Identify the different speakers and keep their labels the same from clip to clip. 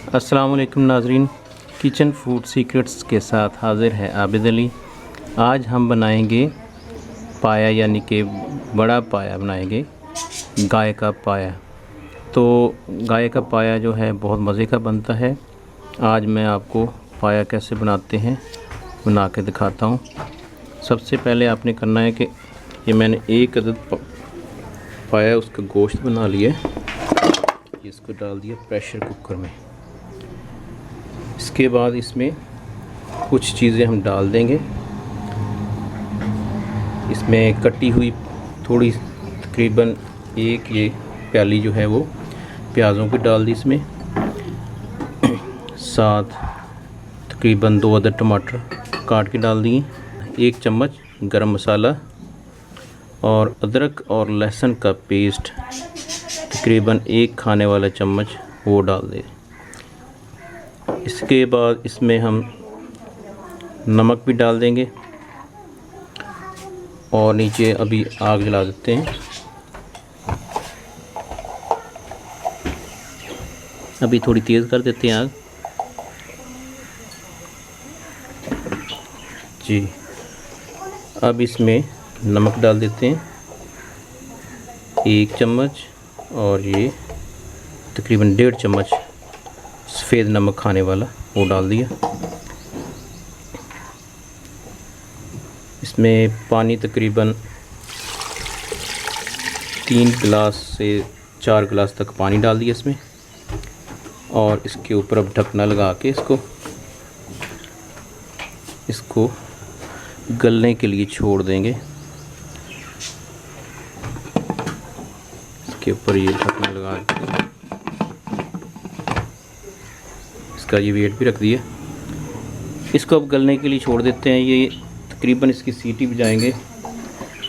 Speaker 1: अस्सलाम वालेकुम नाजरीन, किचन फूड सीक्रेट्स के साथ हाज़िर है आबिद अली। आज हम बनाएंगे पाया, यानी कि बड़ा पाया बनाएंगे, गाय का पाया। तो गाय का पाया जो है बहुत मज़े का बनता है। आज मैं आपको पाया कैसे बनाते हैं बना के दिखाता हूँ। सबसे पहले आपने करना है कि ये मैंने एक अदद पाया उसका गोश्त बना लिया, इसको डाल दिया प्रेशर कुकर में। इसके बाद इसमें कुछ चीज़ें हम डाल देंगे। इसमें कटी हुई थोड़ी तकरीबन एक ये प्याली जो है वो प्याज़ों की डाल दी इसमें। साथ तकरीबन 2 अदद टमाटर काट के डाल दिए। 1 चम्मच गरम मसाला और अदरक और लहसुन का पेस्ट तकरीबन 1 खाने वाला चम्मच वो डाल दें। इसके बाद इसमें हम नमक भी डाल देंगे और नीचे अभी आग जला देते हैं। अभी थोड़ी तेज़ कर देते हैं आग जी। अब इसमें नमक डाल देते हैं 1 चम्मच और ये तकरीबन 1.5 चम्मच सफ़ेद नमक खाने वाला वो डाल दिया। इसमें पानी तकरीबन 3 गिलास से 4 गिलास तक पानी डाल दिया इसमें। और इसके ऊपर अब ढकना लगा के इसको गलने के लिए छोड़ देंगे। इसके ऊपर ये ढकना लगा के इसका ये वेट भी रख दिया। इसको अब गलने के लिए छोड़ देते हैं। ये तकरीबन इसकी सीटी बजाएंगे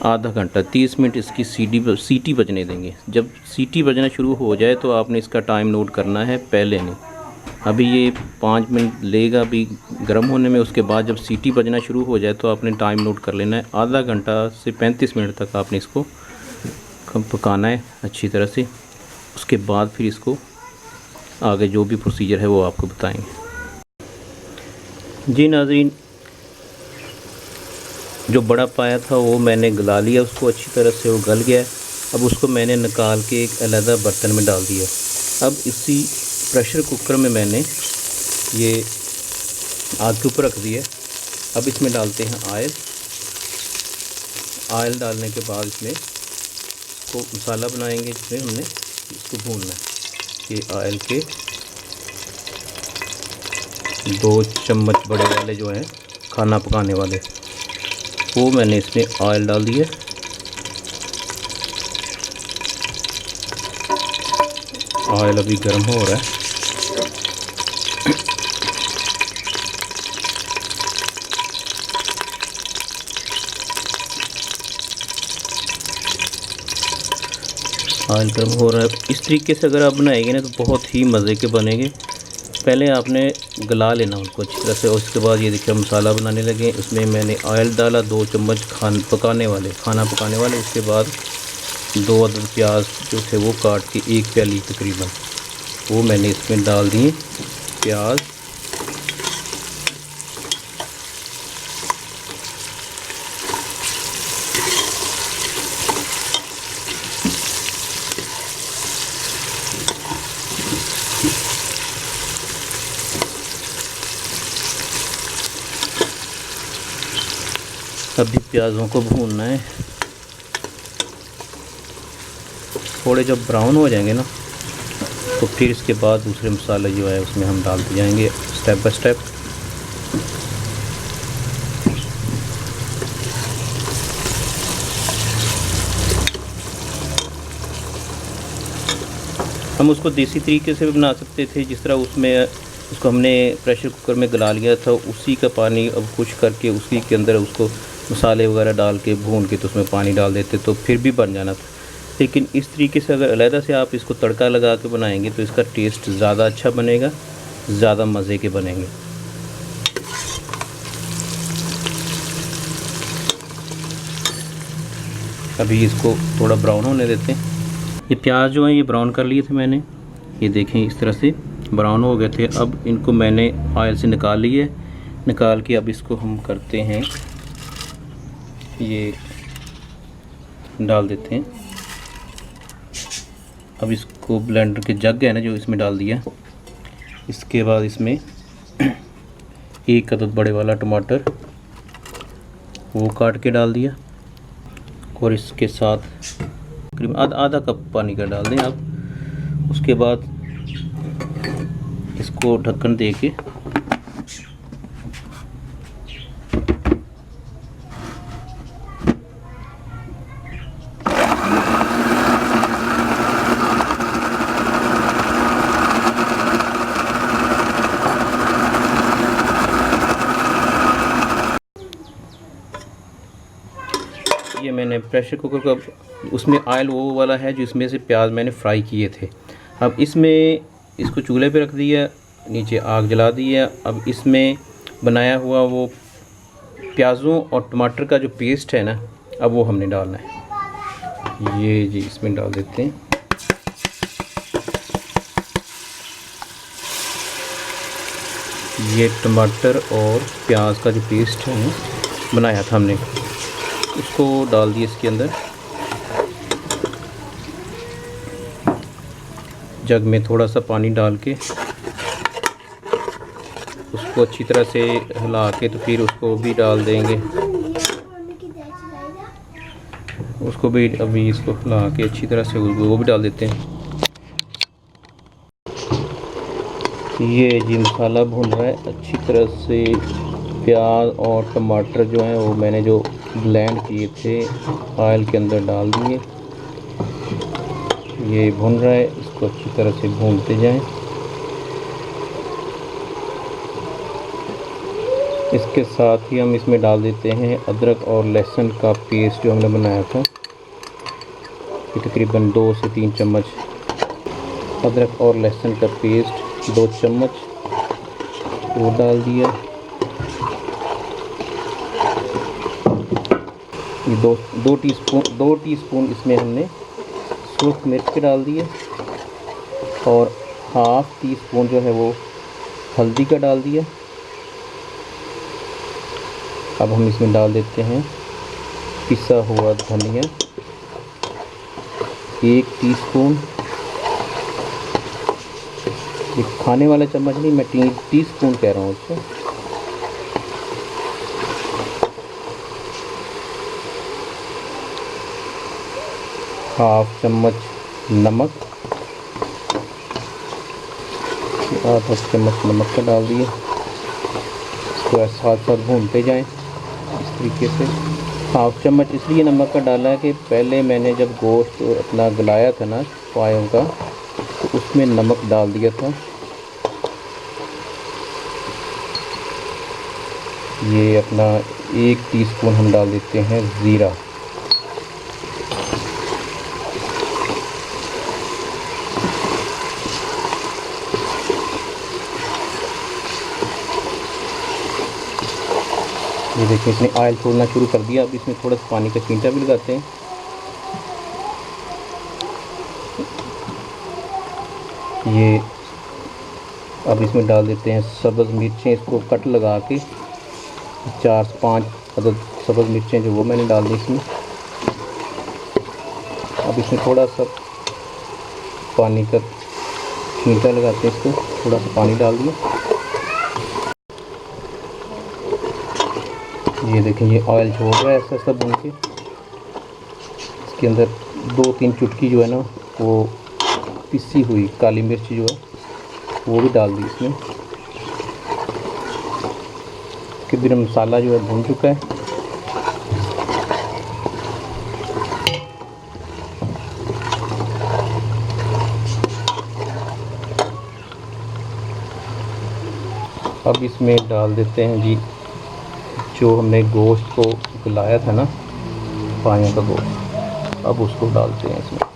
Speaker 1: आधा घंटा, 30 मिनट इसकी सीटी बजने देंगे। जब सीटी बजना शुरू हो जाए तो आपने इसका टाइम नोट करना है, पहले नहीं। अभी ये 5 मिनट लेगा अभी गर्म होने में। उसके बाद जब सीटी बजना शुरू हो जाए तो आपने टाइम नोट कर लेना है। आधा घंटा से 35 मिनट तक आपने इसको पकाना है अच्छी तरह से। उसके बाद फिर इसको आगे जो भी प्रोसीजर है वो आपको बताएंगे। जी नाज़रीन, जो बड़ा पाया था वो मैंने गला लिया, उसको अच्छी तरह से वो गल गया है। अब उसको मैंने निकाल के एक अलग बर्तन में डाल दिया। अब इसी प्रेशर कुकर में मैंने ये आग के ऊपर रख दिया। अब इसमें डालते हैं ऑयल डालने के बाद इसमें इसको मसाला बनाएंगे जिसमें हमने इसको भूनना है। ये ऑयल के 2 चम्मच बड़े वाले जो हैं खाना पकाने वाले, वो मैंने इसमें ऑयल डाल दिया। ऑयल अभी गर्म हो रहा है। ऑयल गर्म हो रहा है। इस तरीके से अगर आप बनाएंगे ना तो बहुत ही मज़े के बनेंगे। पहले आपने गला लेना उनको अच्छी तरह से और उसके बाद ये देखिए मसाला बनाने लगे। इसमें मैंने ऑयल डाला 2 चम्मच खाना पकाने वाले। उसके बाद 2 अदद प्याज जो थे वो काट के 1 प्याली तकरीबन वो मैंने इसमें डाल दिए प्याज। अभी प्याज़ों को भूनना है। थोड़े जब ब्राउन हो जाएंगे ना तो फिर इसके बाद दूसरे मसाले जो है उसमें हम डालते जाएंगे स्टेप बाय स्टेप। हम उसको देसी तरीके से भी बना सकते थे, जिस तरह उसको हमने प्रेशर कुकर में गला लिया था, उसी का पानी अब खुश करके उसी के अंदर उसको मसाले वगैरह डाल के भून के तो उसमें पानी डाल देते तो फिर भी बन जाना था। लेकिन इस तरीके से अगर अलहदा से आप इसको तड़का लगा के बनाएंगे तो इसका टेस्ट ज़्यादा अच्छा बनेगा, ज़्यादा मज़े के बनेंगे। अभी इसको थोड़ा ब्राउन होने देते हैं। ये प्याज जो है ये ब्राउन कर लिए थे मैंने, ये देखें इस तरह से। ब्राउन हो गए थे। अब इनको मैंने ऑयल से निकाल लिए। निकाल के अब इसको हम करते हैं, ये डाल देते हैं। अब इसको ब्लेंडर के जग है ना जो, इसमें डाल दिया। इसके बाद इसमें एक अदद बड़े वाला टमाटर वो काट के डाल दिया, और इसके साथ करीब आधा कप पानी का डाल दें आप। उसके बाद इसको ढक्कन दे के ये मैंने प्रेशर कुकर का, उसमें ऑयल वो वाला है जो इसमें से प्याज मैंने फ्राई किए थे। अब इसमें इसको चूल्हे पे रख दिया, नीचे आग जला दी है। अब इसमें बनाया हुआ वो प्याज़ों और टमाटर का जो पेस्ट है ना, अब वो हमने डालना है। ये जी इसमें डाल देते हैं। ये टमाटर और प्याज का जो पेस्ट है बनाया था हमने, उसको डाल दिए इसके अंदर। जग में थोड़ा सा पानी डाल के उसको अच्छी तरह से हिला के, तो फिर उसको भी डाल देंगे। उसको भी अभी इसको हिला के अच्छी तरह से वो भी डाल देते हैं। ये जी मसाला भून रहा है अच्छी तरह से। प्याज और टमाटर जो हैं वो मैंने जो ब्लेंड किए थे ऑयल के अंदर डाल दिए। ये भून रहा है, इसको अच्छी तरह से भूनते जाएं। इसके साथ ही हम इसमें डाल देते हैं अदरक और लहसुन का पेस्ट जो हमने बनाया था। ये तकरीबन 2 से 3 चम्मच अदरक और लहसुन का पेस्ट, 2 चम्मच वो डाल दिया। ये दो टीस्पून इसमें हमने सूख मिर्च के डाल दिए, और हाफ़ टी स्पून जो है वो हल्दी का डाल दिया। अब हम इसमें डाल देते हैं पिसा हुआ धनिया 1 टीस्पून। ये खाने वाला चम्मच नहीं, मैं टीस्पून कह रहा हूँ उसको। हाफ चम्मच नमक, आधा चम्मच नमक का डाल दिए। इसको साथ साथ भूनते जाएं इस तरीके से। हाफ चम्मच इसलिए नमक का डाला है कि पहले मैंने जब गोश्त अपना गलाया था ना पायों का, तो उसमें नमक डाल दिया था। ये अपना 1 टीस्पून हम डाल देते हैं ज़ीरा। ये देखिए इसने ऑयल छोड़ना शुरू कर दिया। अब इसमें थोड़ा सा पानी का छींटा भी लगाते हैं। ये अब इसमें डाल देते हैं सब्ज़ मिर्चें, इसको कट लगा के 4 से 5 अदद सब्ज़ मिर्चें जो वो मैंने डाल दी इसमें। अब इसमें थोड़ा सा पानी का छींटा लगाते हैं, इसको थोड़ा सा पानी डाल दिया। ये देखें ये ऑयल छोड़ रहा है ऐसा ऐसा भून के। इसके अंदर 2-3 चुटकी जो है ना वो पिसी हुई काली मिर्च जो है वो भी डाल दी इसमें। कि बिना मसाला जो है भून चुका है। अब इसमें डाल देते हैं जी जो हमने गोश्त को गलाया था ना, पायों का गोश्त, अब उसको डालते हैं इसमें।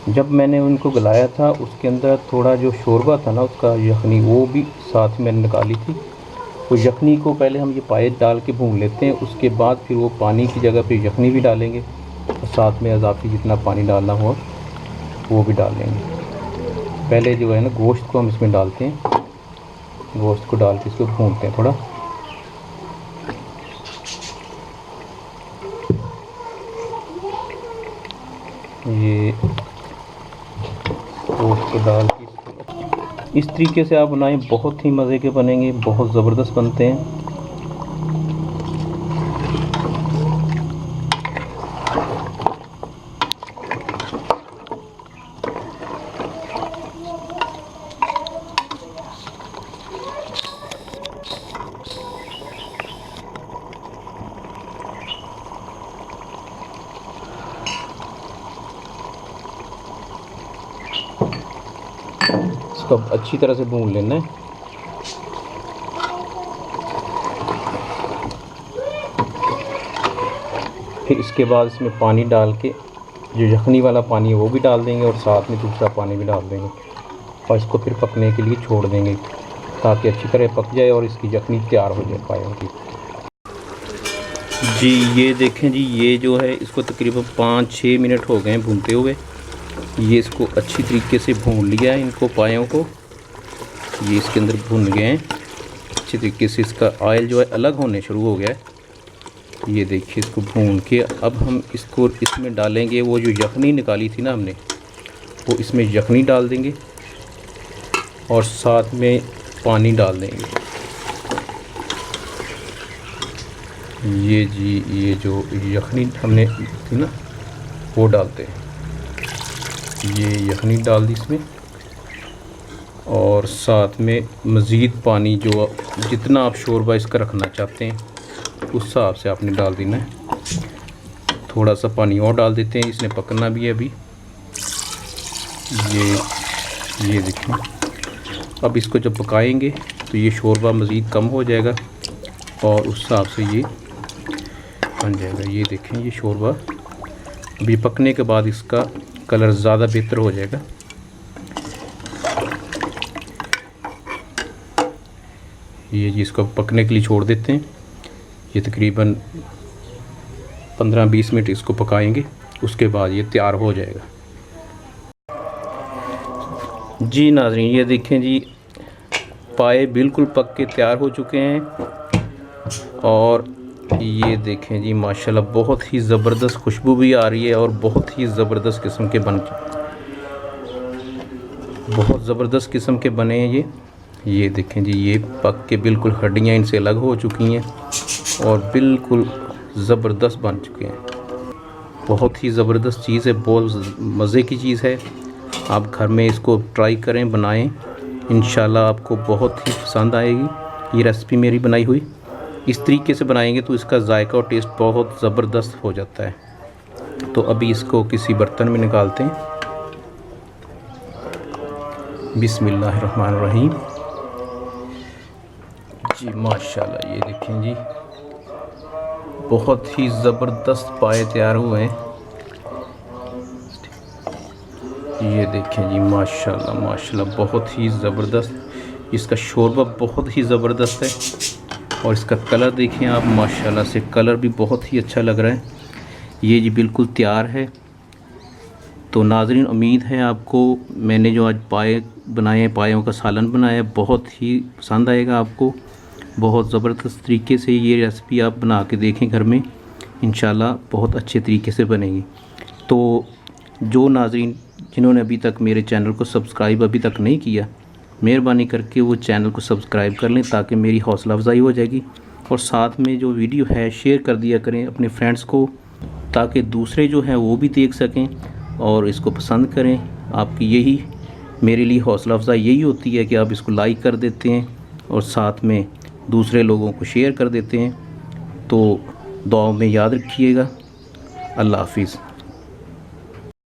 Speaker 1: जब मैंने उनको गलाया था उसके अंदर थोड़ा जो शोरबा था ना उसका यखनी, वो भी साथ में निकाली थी। तो यखनी को पहले हम ये पाए डाल के भून लेते हैं, उसके बाद फिर वो पानी की जगह पे यखनी भी डालेंगे और साथ में इजाफी जितना पानी डालना हो वो भी डाल लेंगे। पहले जो है ना गोश्त को हम इसमें डालते हैं, गोश्त को डाल के इसको भूनते हैं थोड़ा। ये गोश्त को डाल के इस तरीके से आप बनाएं, बहुत ही मज़े के बनेंगे, बहुत ज़बरदस्त बनते हैं। इसको अच्छी तरह से भून लेना है। फिर इसके बाद इसमें पानी डाल के जो यखनी वाला पानी है वो भी डाल देंगे और साथ में दूसरा पानी भी डाल देंगे और इसको फिर पकने के लिए छोड़ देंगे ताकि अच्छी तरह पक जाए और इसकी यखनी तैयार हो जाए पायों की। जी ये देखें जी, ये जो है इसको तकरीबन 5-6 मिनट हो गए हैं भूनते हुए। ये इसको अच्छी तरीके से भून लिया है, इनको पायों को ये इसके अंदर भून गए हैं अच्छी तरीके से। इसका ऑयल जो है अलग होने शुरू हो गया है। ये देखिए इसको भून के अब हम इसको इसमें डालेंगे, वो जो यखनी निकाली थी ना हमने, वो इसमें यखनी डाल देंगे और साथ में पानी डाल देंगे। ये जी ये जो यखनी हमने थी ना वो डालते हैं। ये यखनी डाल दी इसमें और साथ में मज़ीद पानी जो जितना आप शोरबा इसका रखना चाहते हैं उस हिसाब से आपने डाल देना है। थोड़ा सा पानी और डाल देते हैं, इसने पकना भी है अभी। ये देखिए अब इसको जब पकाएंगे तो ये शोरबा मज़ीद कम हो जाएगा और उस हिसाब से ये बन जाएगा। ये देखें ये शोरबा अभी पकने के बाद इसका कलर ज़्यादा बेहतर हो जाएगा। ये जी इसको पकने के लिए छोड़ देते हैं। ये तकरीबन 15-20 मिनट इसको पकाएंगे, उसके बाद ये तैयार हो जाएगा। जी नाज़रीन ये देखें जी, पाए बिल्कुल पक के तैयार हो चुके हैं और ये देखें जी माशाल्लाह बहुत ही ज़बरदस्त खुशबू भी आ रही है और बहुत ही ज़बरदस्त किस्म के बहुत ज़बरदस्त किस्म के बने हैं ये देखें जी, ये पक के बिल्कुल हड्डियाँ इनसे अलग हो चुकी हैं और बिल्कुल ज़बरदस्त बन चुके हैं। बहुत ही ज़बरदस्त चीज़ है, बहुत मज़े की चीज़ है। आप घर में इसको ट्राई करें, बनाएं, इंशाल्लाह आपको बहुत ही पसंद आएगी। ये रेसिपी मेरी बनाई हुई इस तरीके से बनाएंगे तो इसका जायका और टेस्ट बहुत ज़बरदस्त हो जाता है। तो अभी इसको किसी बर्तन में निकालते हैं। बिस्मिल्लाहिर्रहमानिर्रहीम। जी माशाल्लाह ये देखें जी बहुत ही ज़बरदस्त पाए तैयार हुए हैं। ये देखें जी माशाल्लाह माशाल्लाह बहुत ही ज़बरदस्त। इसका शोरबा बहुत ही ज़बरदस्त है और इसका कलर देखें आप माशाल्लाह से, कलर भी बहुत ही अच्छा लग रहा है। ये जी बिल्कुल तैयार है। तो नाज़रीन उम्मीद है आपको मैंने जो आज पाए बनाए हैं, पायों का सालन बनाया, बहुत ही पसंद आएगा आपको। बहुत ज़बरदस्त तरीके से ये रेसिपी आप बना के देखें घर में, इंशाल्लाह बहुत अच्छे तरीके से बनेगी। तो जो नाज़रीन जिन्होंने अभी तक मेरे चैनल को सब्सक्राइब अभी तक नहीं किया, मेहरबानी करके वो चैनल को सब्सक्राइब कर लें ताकि मेरी हौसला अफजाई हो जाएगी। और साथ में जो वीडियो है शेयर कर दिया करें अपने फ्रेंड्स को ताकि दूसरे जो हैं वो भी देख सकें और इसको पसंद करें। आपकी यही मेरे लिए हौसला अफजाई यही होती है कि आप इसको लाइक कर देते हैं और साथ में दूसरे लोगों को शेयर कर देते हैं। तो दुआओं में याद रखिएगा। अल्लाह हाफिज़।